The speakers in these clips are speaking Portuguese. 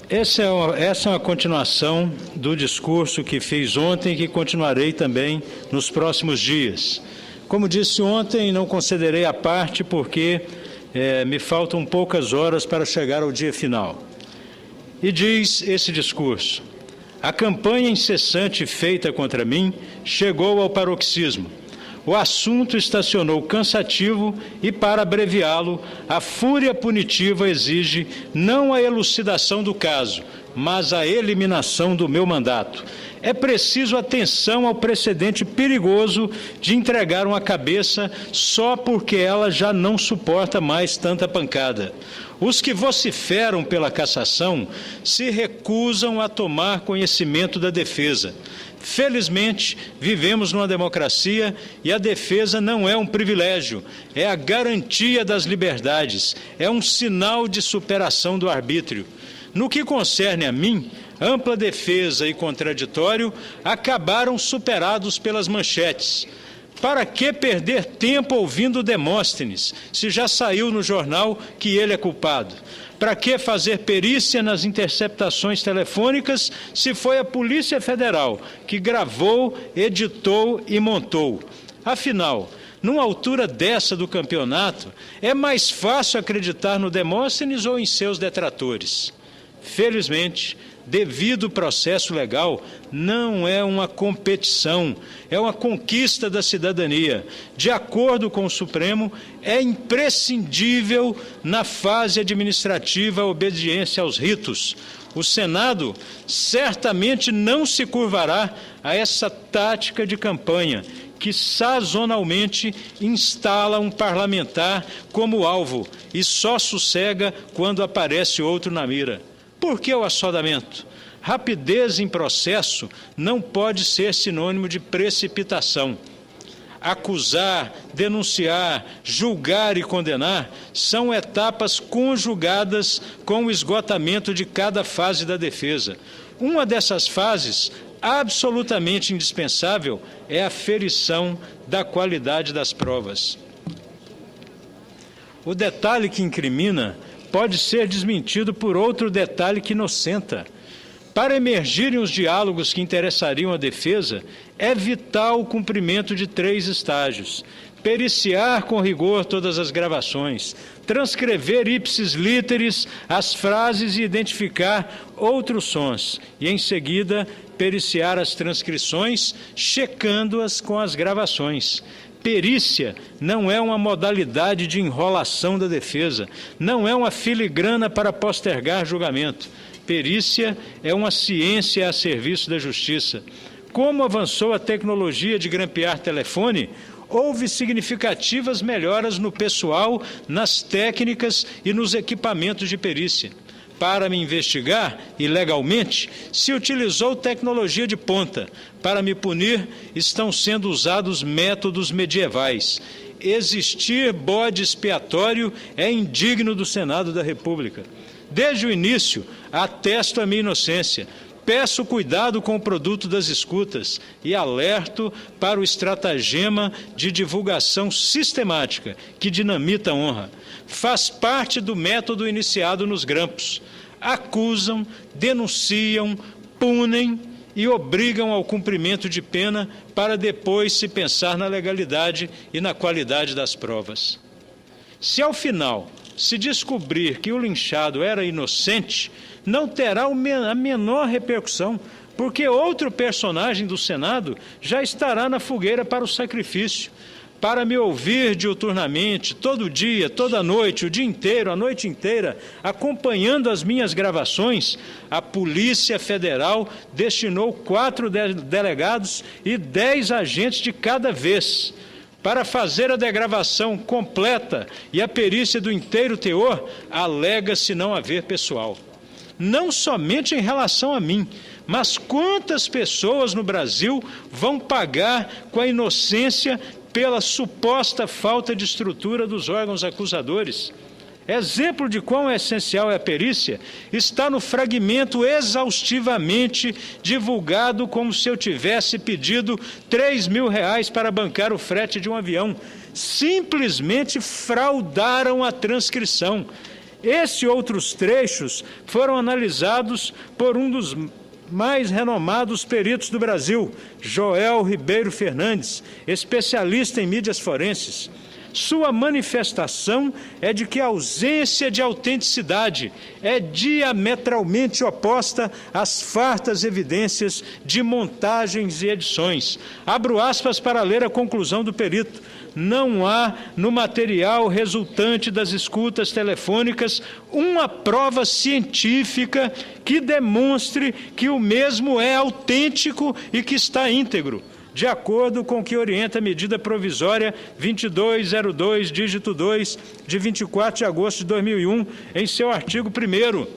Essa é uma continuação do discurso que fiz ontem e que continuarei também nos próximos dias. Como disse ontem, não concederei a parte porque me faltam poucas horas para chegar ao dia final. E diz esse discurso: a campanha incessante feita contra mim chegou ao paroxismo. O assunto estacionou cansativo e, para abreviá-lo, a fúria punitiva exige não a elucidação do caso, mas a eliminação do meu mandato. É preciso atenção ao precedente perigoso de entregar uma cabeça só porque ela já não suporta mais tanta pancada. Os que vociferam pela cassação se recusam a tomar conhecimento da defesa. Felizmente, vivemos numa democracia e a defesa não é um privilégio, é a garantia das liberdades, é um sinal de superação do arbítrio. No que concerne a mim, ampla defesa e contraditório acabaram superados pelas manchetes. Para que perder tempo ouvindo Demóstenes, se já saiu no jornal que ele é culpado? Para que fazer perícia nas interceptações telefônicas, se foi a Polícia Federal que gravou, editou e montou? Afinal, numa altura dessa do campeonato, é mais fácil acreditar no Demóstenes ou em seus detratores? Felizmente, devido processo legal, não é uma competição, é uma conquista da cidadania. De acordo com o Supremo, é imprescindível na fase administrativa a obediência aos ritos. O Senado certamente não se curvará a essa tática de campanha, que sazonalmente instala um parlamentar como alvo e só sossega quando aparece outro na mira. Por que o assodamento? Rapidez em processo não pode ser sinônimo de precipitação. Acusar, denunciar, julgar e condenar são etapas conjugadas com o esgotamento de cada fase da defesa. Uma dessas fases, absolutamente indispensável, é a ferição da qualidade das provas. O detalhe que incrimina pode ser desmentido por outro detalhe que inocenta. Para emergirem os diálogos que interessariam a defesa, é vital o cumprimento de 3 estágios: periciar com rigor todas as gravações, transcrever ipsis literis as frases e identificar outros sons, e, em seguida, periciar as transcrições, checando-as com as gravações. Perícia não é uma modalidade de enrolação da defesa, não é uma filigrana para postergar julgamento. Perícia é uma ciência a serviço da justiça. Como avançou a tecnologia de grampear telefone, houve significativas melhoras no pessoal, nas técnicas e nos equipamentos de perícia. Para me investigar ilegalmente, se utilizou tecnologia de ponta. Para me punir, estão sendo usados métodos medievais. Existir bode expiatório é indigno do Senado da República. Desde o início, atesto a minha inocência. Peço cuidado com o produto das escutas e alerto para o estratagema de divulgação sistemática que dinamita a honra. Faz parte do método iniciado nos grampos. Acusam, denunciam, punem e obrigam ao cumprimento de pena para depois se pensar na legalidade e na qualidade das provas. Se ao final se descobrir que o linchado era inocente, não terá a menor repercussão, porque outro personagem do Senado já estará na fogueira para o sacrifício. Para me ouvir diuturnamente, todo dia, toda noite, o dia inteiro, a noite inteira, acompanhando as minhas gravações, a Polícia Federal destinou 4 delegados e 10 agentes de cada vez. Para fazer a degravação completa e a perícia do inteiro teor, alega-se não haver pessoal. Não somente em relação a mim, mas quantas pessoas no Brasil vão pagar com a inocência pela suposta falta de estrutura dos órgãos acusadores? Exemplo de quão essencial é a perícia está no fragmento exaustivamente divulgado, como se eu tivesse pedido R$3.000 para bancar o frete de um avião. Simplesmente fraudaram a transcrição. Esse e outros trechos foram analisados por um dos mais renomados peritos do Brasil, Joel Ribeiro Fernandes, especialista em mídias forenses. Sua manifestação é de que a ausência de autenticidade é diametralmente oposta às fartas evidências de montagens e edições. Abro aspas para ler a conclusão do perito. Não há no material resultante das escutas telefônicas uma prova científica que demonstre que o mesmo é autêntico e que está íntegro, de acordo com o que orienta a medida provisória 2202, dígito 2, de 24 de agosto de 2001, em seu artigo 1º.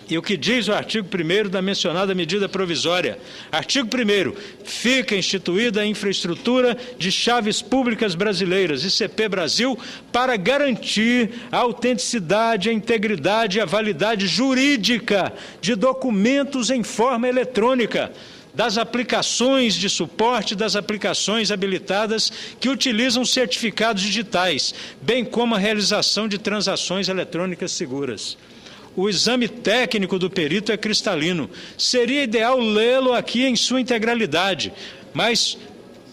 E o que diz o artigo 1º da mencionada medida provisória? Artigo 1º. Fica instituída a infraestrutura de chaves públicas brasileiras, ICP Brasil, para garantir a autenticidade, a integridade e a validade jurídica de documentos em forma eletrônica, das aplicações de suporte das aplicações habilitadas que utilizam certificados digitais, bem como a realização de transações eletrônicas seguras. O exame técnico do perito é cristalino. Seria ideal lê-lo aqui em sua integralidade, mas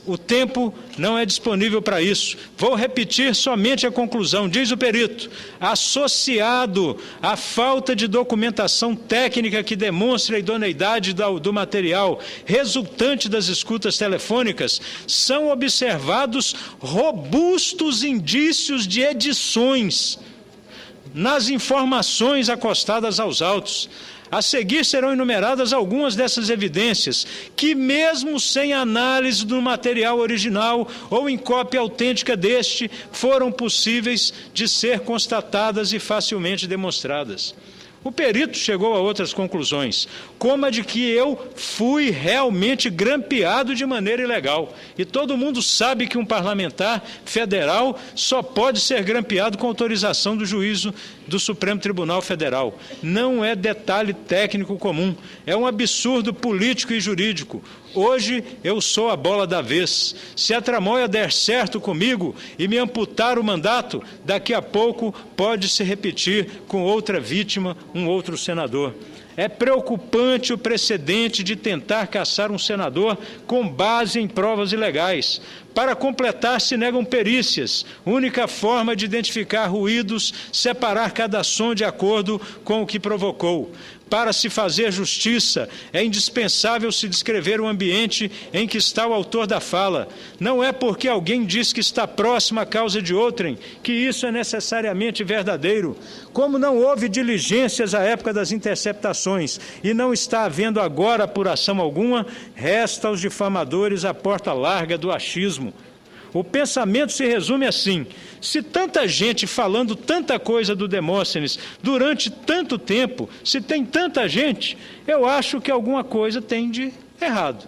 o tempo não é disponível para isso. Vou repetir somente a conclusão. Diz o perito: associado à falta de documentação técnica que demonstre a idoneidade do material resultante das escutas telefônicas, são observados robustos indícios de edições nas informações acostadas aos autos. A seguir serão enumeradas algumas dessas evidências que, mesmo sem análise do material original ou em cópia autêntica deste, foram possíveis de ser constatadas e facilmente demonstradas. O perito chegou a outras conclusões, como a de que eu fui realmente grampeado de maneira ilegal. E todo mundo sabe que um parlamentar federal só pode ser grampeado com autorização do juízo do Supremo Tribunal Federal. Não é detalhe técnico comum, é um absurdo político e jurídico. Hoje eu sou a bola da vez. Se a tramóia der certo comigo e me amputar o mandato, daqui a pouco pode se repetir com outra vítima, um outro senador. É preocupante o precedente de tentar caçar um senador com base em provas ilegais. Para completar, se negam perícias, única forma de identificar ruídos, separar cada som de acordo com o que provocou. Para se fazer justiça, é indispensável se descrever o ambiente em que está o autor da fala. Não é porque alguém diz que está próximo à causa de outrem que isso é necessariamente verdadeiro. Como não houve diligências à época das interceptações e não está havendo agora apuração alguma, resta aos difamadores a porta larga do achismo. O pensamento se resume assim: se tanta gente falando tanta coisa do Demóstenes durante tanto tempo, se tem tanta gente, eu acho que alguma coisa tem de errado.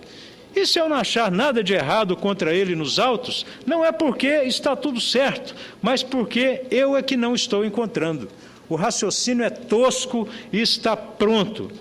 E se eu não achar nada de errado contra ele nos autos, não é porque está tudo certo, mas porque eu é que não estou encontrando. O raciocínio é tosco e está pronto.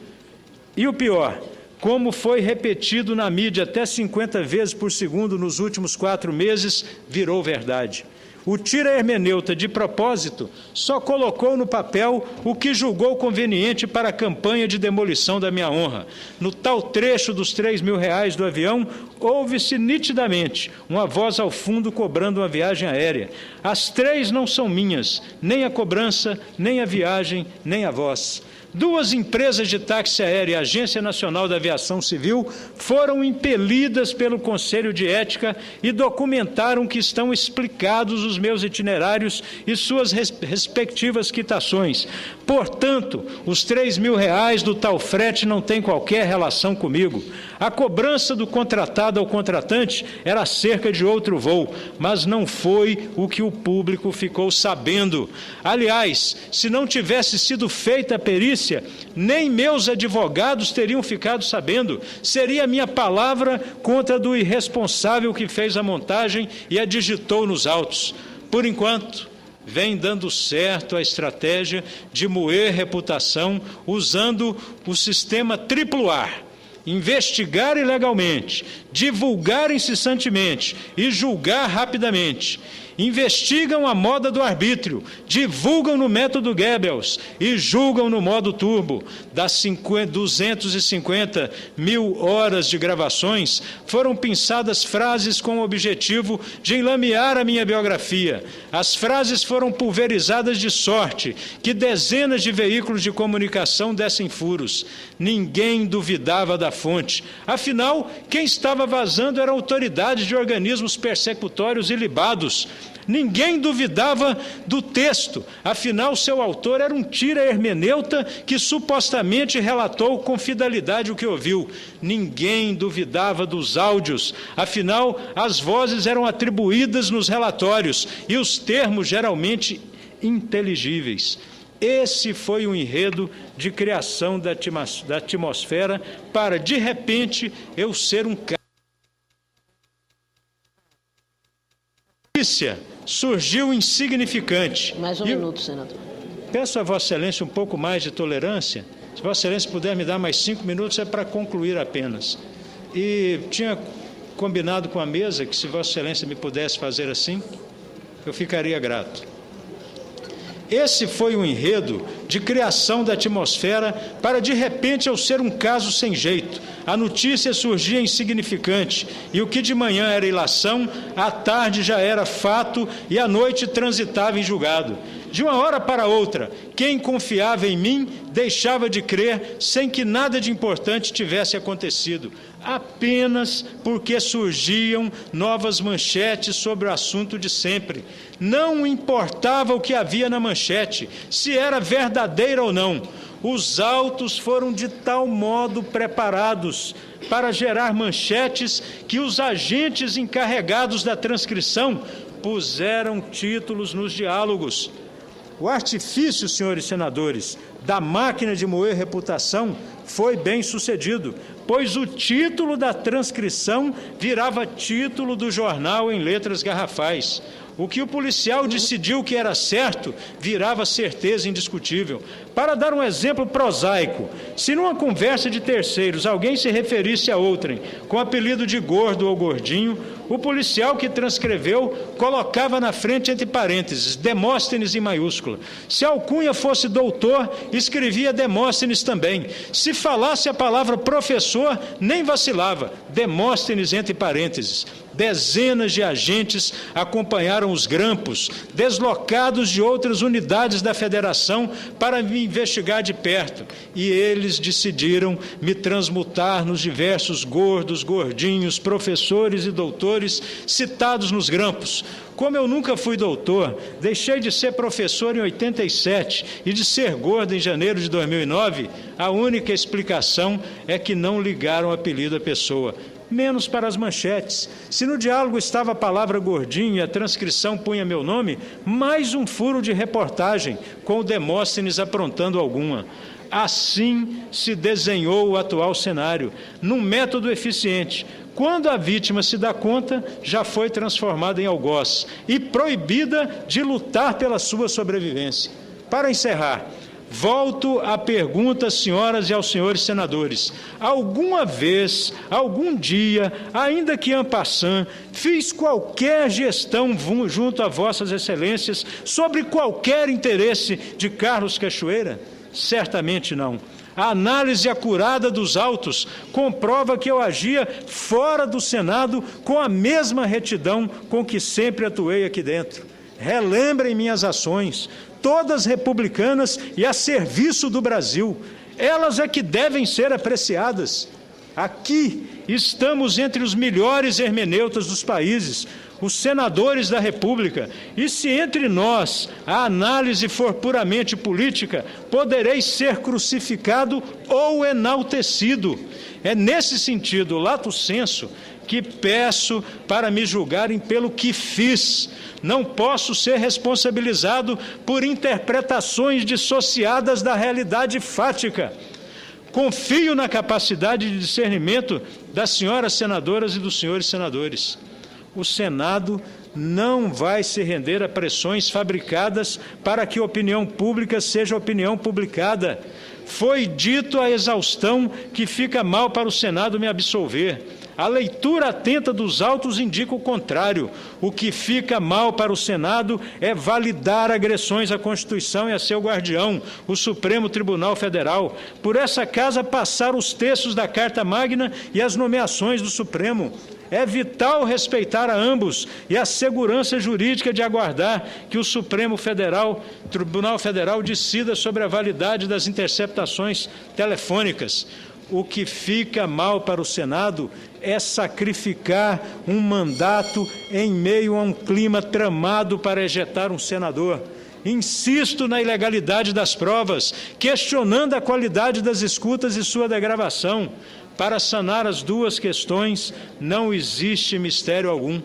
E o pior, como foi repetido na mídia até 50 vezes por segundo nos últimos 4 meses, virou verdade. O tira-hermeneuta, de propósito, só colocou no papel o que julgou conveniente para a campanha de demolição da minha honra. No tal trecho dos R$3.000 do avião, ouve-se nitidamente uma voz ao fundo cobrando uma viagem aérea. As 3 não são minhas, nem a cobrança, nem a viagem, nem a voz. 2 empresas de táxi aéreo e a Agência Nacional da Aviação Civil foram impelidas pelo Conselho de Ética e documentaram que estão explicados os meus itinerários e suas respectivas quitações. Portanto, os R$3.000 do tal frete não têm qualquer relação comigo. A cobrança do contratado ao contratante era acerca de outro voo, mas não foi o que o público ficou sabendo. Aliás, se não tivesse sido feita a perícia, nem meus advogados teriam ficado sabendo. Seria minha palavra contra a do irresponsável que fez a montagem e a digitou nos autos. Por enquanto, vem dando certo a estratégia de moer reputação usando o sistema triplo A: investigar ilegalmente, divulgar incessantemente e julgar rapidamente. investigam a moda do arbítrio, divulgam no método Goebbels e julgam no modo turbo. Das 250 mil horas de gravações, foram pensadas frases com o objetivo de enlamear a minha biografia. As frases foram pulverizadas de sorte que dezenas de veículos de comunicação dessem furos. Ninguém duvidava da fonte. Afinal, quem estava vazando eram autoridades de organismos persecutórios ilibados. Ninguém duvidava do texto, afinal, seu autor era um tira hermeneuta que supostamente relatou com fidelidade o que ouviu. Ninguém duvidava dos áudios, afinal, as vozes eram atribuídas nos relatórios e os termos geralmente inteligíveis. Esse foi o enredo de criação da atmosfera para, de repente, eu ser um cara. Surgiu insignificante. Mais um minuto, senador. Peço a Vossa Excelência um pouco mais de tolerância. Se Vossa Excelência puder me dar mais 5 minutos, é para concluir apenas. E tinha combinado com a mesa que, se Vossa Excelência me pudesse fazer assim, eu ficaria grato. Esse foi o enredo de criação da atmosfera para, de repente, eu ser um caso sem jeito. A notícia surgia insignificante, e o que de manhã era ilação, à tarde já era fato e à noite transitava em julgado. De uma hora para outra, quem confiava em mim deixava de crer sem que nada de importante tivesse acontecido, apenas porque surgiam novas manchetes sobre o assunto de sempre. Não importava o que havia na manchete, se era verdadeira ou não. Os autos foram de tal modo preparados para gerar manchetes que os agentes encarregados da transcrição puseram títulos nos diálogos. O artifício, senhores senadores, da máquina de moer reputação foi bem sucedido, pois o título da transcrição virava título do jornal em letras garrafais. O que o policial decidiu que era certo, virava certeza indiscutível. Para dar um exemplo prosaico, se numa conversa de terceiros alguém se referisse a outrem com o apelido de gordo ou gordinho, o policial que transcreveu colocava na frente entre parênteses Demóstenes em maiúscula. Se a alcunha fosse doutor, escrevia Demóstenes também. Se falasse a palavra professor, nem vacilava, Demóstenes entre parênteses. Dezenas de agentes acompanharam os grampos, deslocados de outras unidades da federação para me investigar de perto, e eles decidiram me transmutar nos diversos gordos, gordinhos, professores e doutores citados nos grampos. Como eu nunca fui doutor, deixei de ser professor em 87 e de ser gordo em janeiro de 2009, a única explicação é que não ligaram o apelido à pessoa. Menos para as manchetes. Se no diálogo estava a palavra gordinho e a transcrição punha meu nome, mais um furo de reportagem, com o Demóstenes aprontando alguma. Assim se desenhou o atual cenário, num método eficiente. Quando a vítima se dá conta, já foi transformada em algoz e proibida de lutar pela sua sobrevivência. Para encerrar, volto à pergunta, senhoras e aos senhores senadores. Alguma vez, algum dia, ainda que en passant, fiz qualquer gestão junto a vossas excelências sobre qualquer interesse de Carlos Cachoeira? Certamente não. A análise acurada dos autos comprova que eu agia fora do Senado com a mesma retidão com que sempre atuei aqui dentro. Relembrem minhas ações, todas republicanas e a serviço do Brasil. Elas é que devem ser apreciadas. Aqui estamos entre os melhores hermeneutas dos países, os senadores da República, e se entre nós a análise for puramente política, poderei ser crucificado ou enaltecido. É nesse sentido, lato sensu, que peço para me julgarem pelo que fiz. Não posso ser responsabilizado por interpretações dissociadas da realidade fática. Confio na capacidade de discernimento das senhoras senadoras e dos senhores senadores. O Senado não vai se render a pressões fabricadas para que a opinião pública seja opinião publicada. Foi dito a exaustão que fica mal para o Senado me absolver. A leitura atenta dos autos indica o contrário. O que fica mal para o Senado é validar agressões à Constituição e a seu guardião, o Supremo Tribunal Federal. Por essa casa passaram os textos da Carta Magna e as nomeações do Supremo. É vital respeitar a ambos e a segurança jurídica de aguardar que o Tribunal Federal decida sobre a validade das interceptações telefônicas. O que fica mal para o Senado é sacrificar um mandato em meio a um clima tramado para ejetar um senador. Insisto na ilegalidade das provas, questionando a qualidade das escutas e sua degravação. Para sanar as duas questões, não existe mistério algum.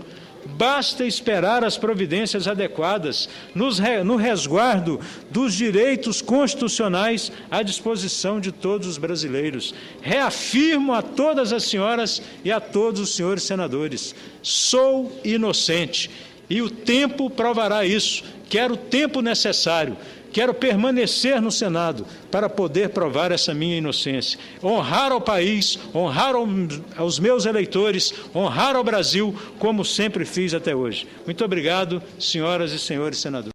Basta esperar as providências adequadas, no resguardo dos direitos constitucionais à disposição de todos os brasileiros. Reafirmo a todas as senhoras e a todos os senhores senadores, sou inocente e o tempo provará isso. Quero o tempo necessário. Quero permanecer no Senado para poder provar essa minha inocência. Honrar ao país, honrar aos meus eleitores, honrar ao Brasil, como sempre fiz até hoje. Muito obrigado, senhoras e senhores senadores.